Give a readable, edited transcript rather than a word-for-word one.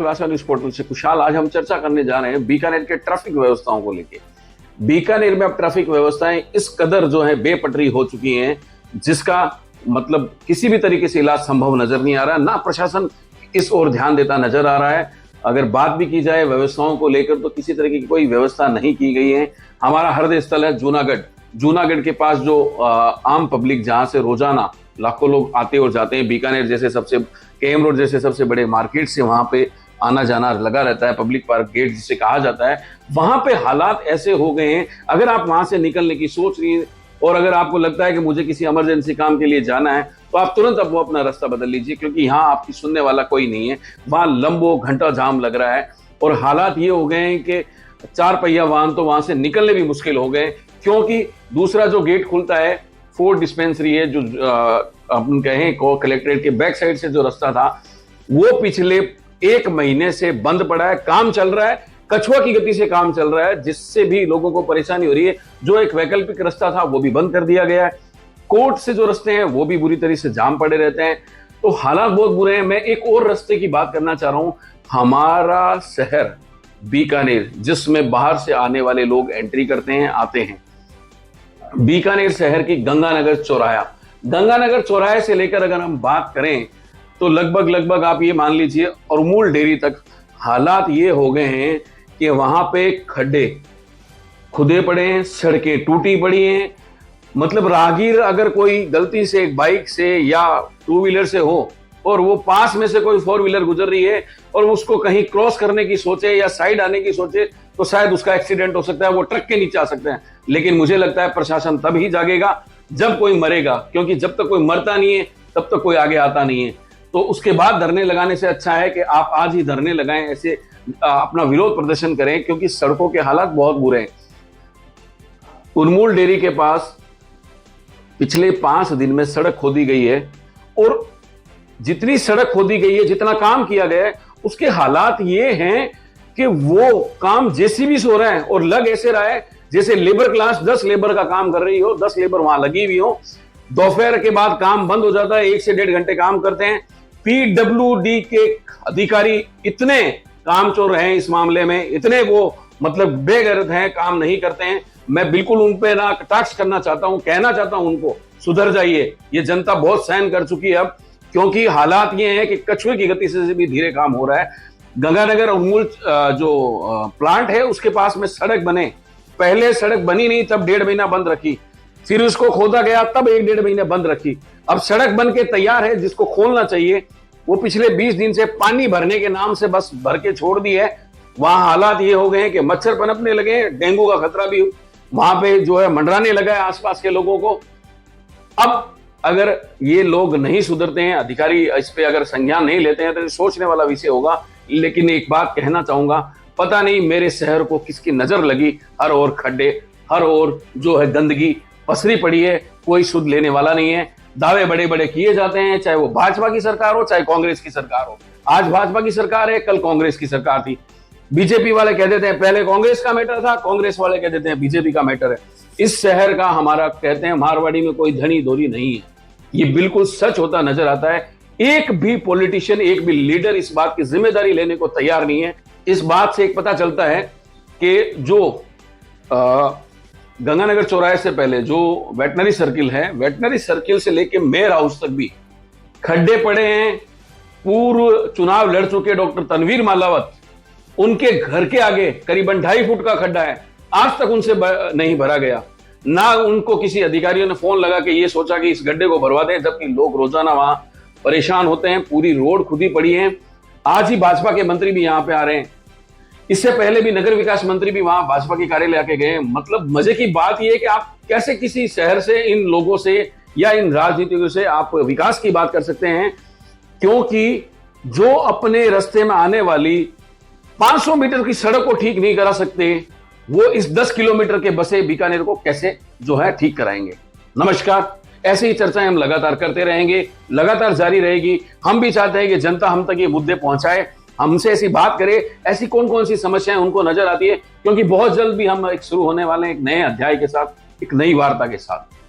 खुलासा news portal से कुशाल। आज हम चर्चा करने जा रहे हैं बीकानेर के ट्रैफिक व्यवस्थाओं को लेकर। बीकानेर में अब ट्रैफिक व्यवस्थाएं इस कदर जो है बेपटरी हो चुकी हैं, जिसका मतलब किसी भी तरीके से इलाज संभव नजर नहीं आ रहा, ना प्रशासन इस ओर ध्यान देता नजर आ रहा है। अगर बात भी की जाए व्यवस्थाओं को लेकर तो किसी तरीके की कोई व्यवस्था नहीं की गई है। हमारा हृदय स्थल है जूनागढ़ के पास जो आम पब्लिक जहां से रोजाना लाखों लोग आते और जाते हैं, बीकानेर जैसे केएम रोड जैसे सबसे बड़े मार्केट से वहां पे आना जाना लगा रहता है, पब्लिक पार्क गेट जिसे कहा जाता है, वहां पे हालात ऐसे हो गए हैं। अगर आप वहां से निकलने की सोच रही हैं और अगर आपको लगता है कि मुझे किसी इमरजेंसी काम के लिए जाना है तो आप तुरंत अब वो अपना रास्ता बदल लीजिए, क्योंकि यहाँ आपकी सुनने वाला कोई नहीं है। वहां लंबो घंटा जाम लग रहा है और हालात ये हो गए हैं कि 4 पहिया वाहन तो वहां से निकलने भी मुश्किल हो गए, क्योंकि दूसरा जो गेट खुलता है फोर्ट डिस्पेंसरी है, जो अपन कहें को कलेक्ट्रेट के बैक साइड से जो रास्ता था वो पिछले 1 महीने से बंद पड़ा है। काम चल रहा है, कछुआ की गति से काम चल रहा है, जिससे भी लोगों को परेशानी हो रही है। जो एक वैकल्पिक रास्ता था वो भी बंद कर दिया गया है। कोर्ट से जो रास्ते हैं वो भी बुरी तरह से जाम पड़े रहते हैं, तो हालात बहुत बुरे हैं। मैं एक और रास्ते की बात करना चाह रहा हूं। हमारा शहर बीकानेर, जिसमें बाहर से आने वाले लोग एंट्री करते हैं, आते हैं, बीकानेर शहर की गंगानगर चौराहे से लेकर अगर हम बात करें तो लगभग आप ये मान लीजिए उरमूल डेयरी तक हालात ये हो गए हैं कि वहां पे खड्डे खुदे पड़े हैं, सड़कें टूटी पड़ी हैं। मतलब राहगीर अगर कोई गलती से एक बाइक से या 2 व्हीलर से हो और वो पास में से कोई 4 व्हीलर गुजर रही है और उसको कहीं क्रॉस करने की सोचे या साइड आने की सोचे तो शायद उसका एक्सीडेंट हो सकता है, वो ट्रक के नीचे आ सकते हैं। लेकिन मुझे लगता है प्रशासन तब ही जागेगा जब कोई मरेगा, क्योंकि जब तक कोई मरता नहीं है तब तक कोई आगे आता नहीं है। तो उसके बाद धरने लगाने से अच्छा है कि आप आज ही धरने लगाएं, ऐसे अपना विरोध प्रदर्शन करें, क्योंकि सड़कों के हालात बहुत बुरे हैं। उरमूल डेयरी के पास पिछले 5 दिन में सड़क खोदी गई है और जितनी सड़क खोदी गई है, जितना काम किया गया है, उसके हालात ये हैं कि वो काम जेसीबी से हो रहा है और लग ऐसे रहा है जैसे लेबर क्लास 10 लेबर का काम कर रही हो, 10 लेबर वहां लगी हुई हो। दोपहर के बाद काम बंद हो जाता है, 1 से 1.5 घंटे काम करते हैं। पीडब्ल्यूडी के अधिकारी इतने कामचोर हैं इस मामले में, इतने वो मतलब बेगैरत हैं, काम नहीं करते हैं। मैं बिल्कुल उन पे ना कटाक्ष करना चाहता हूं, कहना चाहता हूं उनको सुधर जाइए। ये जनता बहुत सहन कर चुकी है अब, क्योंकि हालात ये हैं कि कछुए की गति से भी धीरे काम हो रहा है। गंगानगर उरमूल जो प्लांट है उसके पास में सड़क बने, पहले सड़क बनी नहीं तब 1.5 महीना बंद रखी, फिर उसको खोदा गया तब 1-1.5 महीने बंद रखी। अब सड़क बन के तैयार है, जिसको खोलना चाहिए वो पिछले 20 दिन से पानी भरने के नाम से बस भर के छोड़ दी है। वहां हालात ये हो गए हैं कि मच्छर पनपने लगे हैं, डेंगू का खतरा भी वहां पे जो है मंडराने लगा है आसपास के लोगों को। अब अगर ये लोग नहीं सुधरते हैं, अधिकारी इस पे अगर संज्ञान नहीं लेते हैं तो सोचने वाला विषय होगा। लेकिन एक बात कहना चाहूंगा, पता नहीं मेरे शहर को किसकी नजर लगी, हर ओर खड्डे, हर ओर जो है गंदगी पसरी पड़ी है, कोई सुध लेने वाला नहीं है। दावे बड़े बड़े किए जाते हैं, चाहे वो भाजपा की सरकार हो चाहे कांग्रेस की सरकार हो। आज भाजपा की सरकार है, कल कांग्रेस की सरकार थी। बीजेपी वाले कह देते हैं पहले कांग्रेस का मैटर था, कांग्रेस वाले कह देते हैं बीजेपी का मैटर है। इस शहर का हमारा कहते हैं मारवाड़ी में कोई धनी दोरी नहीं है, ये बिल्कुल सच होता नजर आता है। एक भी पॉलिटिशियन, एक भी लीडर इस बात की जिम्मेदारी लेने को तैयार नहीं है। इस बात से एक पता चलता है कि जो गंगानगर चौराहे से पहले जो वेटनरी सर्किल है, वेटनरी सर्किल से लेके मेयर हाउस तक भी खड्डे पड़े हैं। पूर्व चुनाव लड़ चुके डॉक्टर तनवीर मालावत, उनके घर के आगे करीबन 2.5 फुट का खड्डा है, आज तक उनसे नहीं भरा गया। ना उनको किसी अधिकारियों ने फोन लगा कि ये सोचा कि इस गड्ढे को भरवा दें, जबकि लोग रोजाना वहां परेशान होते हैं। पूरी रोड खुदी पड़ी है। आज ही भाजपा के मंत्री भी यहां पे आ रहे हैं, इससे पहले भी नगर विकास मंत्री भी वहां भाजपा के कार्यालय आके गए। मतलब मजे की बात यह है कि आप कैसे किसी शहर से, इन लोगों से या इन राजनीतिकों से आप विकास की बात कर सकते हैं, क्योंकि जो अपने रास्ते में आने वाली 500 मीटर की सड़क को ठीक नहीं करा सकते, वो इस 10 किलोमीटर के बसे बीकानेर को कैसे जो है ठीक कराएंगे। नमस्कार, ऐसे ही चर्चाएं हम लगातार करते रहेंगे, लगातार जारी रहेगी। हम भी चाहते हैं कि जनता हम तक ये मुद्दे पहुंचाए, हमसे ऐसी बात करे, ऐसी कौन कौन सी समस्याएं उनको नजर आती है, क्योंकि बहुत जल्द भी हम एक शुरू होने वाले हैं एक नए अध्याय के साथ, एक नई वार्ता के साथ।